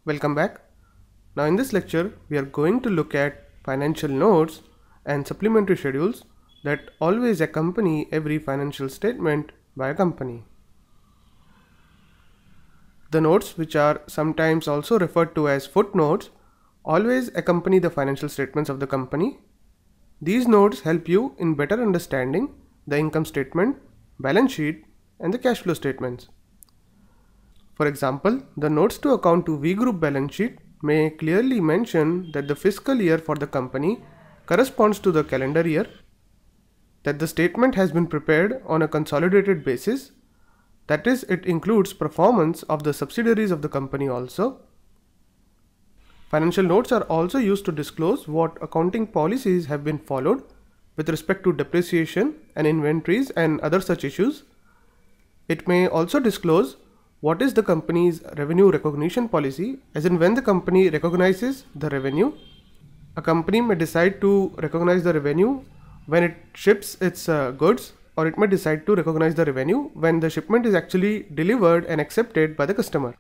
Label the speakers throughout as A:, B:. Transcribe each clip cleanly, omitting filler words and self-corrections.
A: Welcome back. Now in this lecture we are going to look at financial notes and supplementary schedules that always accompany every financial statement by a company. The notes, which are sometimes also referred to as footnotes, always accompany the financial statements of the company. These notes help you in better understanding the income statement, balance sheet, and the cash flow statements. For example, the notes to account to V Group balance sheet may clearly mention that the fiscal year for the company corresponds to the calendar year, that the statement has been prepared on a consolidated basis, that is, it includes performance of the subsidiaries of the company also. Financial notes are also used to disclose what accounting policies have been followed with respect to depreciation and inventories and other such issues. It may also disclose what is the company's revenue recognition policy, as in when the company recognizes the revenue. A company may decide to recognize the revenue when it ships its goods, or it may decide to recognize the revenue when the shipment is actually delivered and accepted by the customer.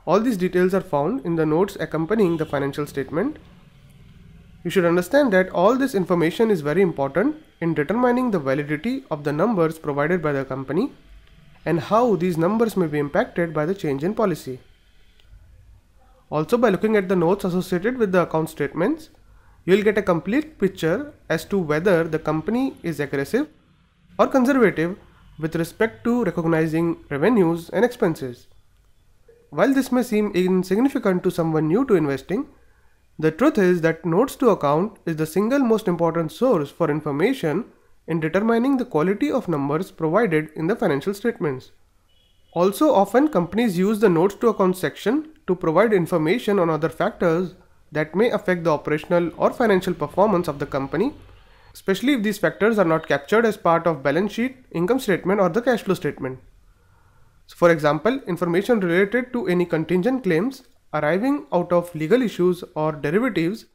A: All these details are found in the notes accompanying the financial statement. You should understand that all this information is very important in determining the validity of the numbers provided by the company and how these numbers may be impacted by the change in policy. Also, by looking at the notes associated with the account statements, you will get a complete picture as to whether the company is aggressive or conservative with respect to recognizing revenues and expenses. While this may seem insignificant to someone new to investing, the truth is that notes to account is the single most important source for information in determining the quality of numbers provided in the financial statements. Also, often companies use the notes to account section to provide information on other factors that may affect the operational or financial performance of the company, especially if these factors are not captured as part of balance sheet, income statement, or the cash flow statement. So for example, information related to any contingent claims arising out of legal issues or derivatives,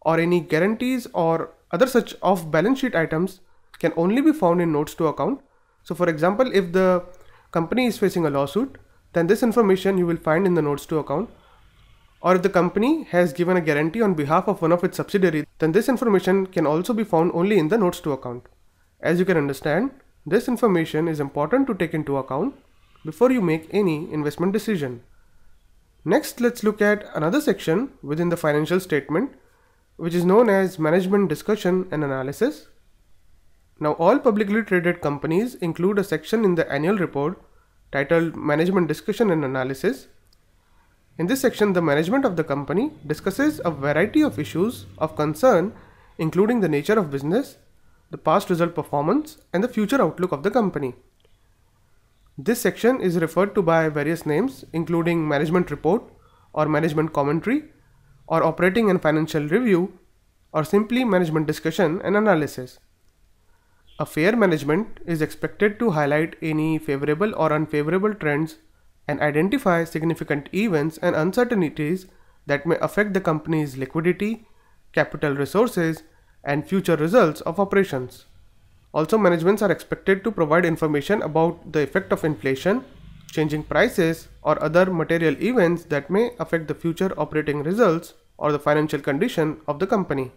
A: or any guarantees or other such off balance sheet items can only be found in notes to account. So for example, if the company is facing a lawsuit, then this information you will find in the notes to account. Or if the company has given a guarantee on behalf of one of its subsidiaries, then this information can also be found only in the notes to account. As you can understand, this information is important to take into account before you make any investment decision. Next, let's look at another section within the financial statement, which is known as management discussion and analysis. Now, all publicly traded companies include a section in the annual report titled Management Discussion and Analysis. In this section, the management of the company discusses a variety of issues of concern, including the nature of business, the past result performance, and the future outlook of the company. This section is referred to by various names, including management report or management commentary, or operating and financial review, or simply management discussion and analysis. A fair management is expected to highlight any favorable or unfavorable trends and identify significant events and uncertainties that may affect the company's liquidity, capital resources, and future results of operations. Also, managements are expected to provide information about the effect of inflation, changing prices, or other material events that may affect the future operating results or the financial condition of the company.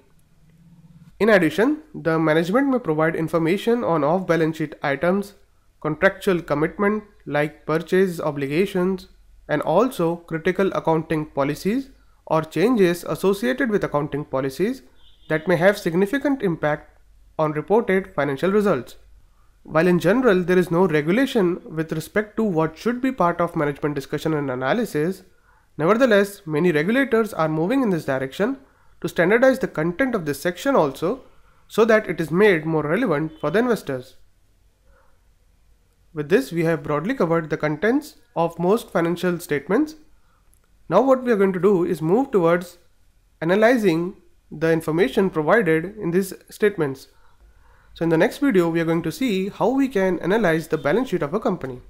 A: In addition, the management may provide information on off-balance sheet items, contractual commitment like purchase obligations, and also critical accounting policies or changes associated with accounting policies that may have significant impact on reported financial results. While in general there is no regulation with respect to what should be part of management discussion and analysis, nevertheless many regulators are moving in this direction to standardize the content of this section also, so that it is made more relevant for the investors. With this, we have broadly covered the contents of most financial statements. Now what we are going to do is move towards analyzing the information provided in these statements. So in the next video, we are going to see how we can analyze the balance sheet of a company.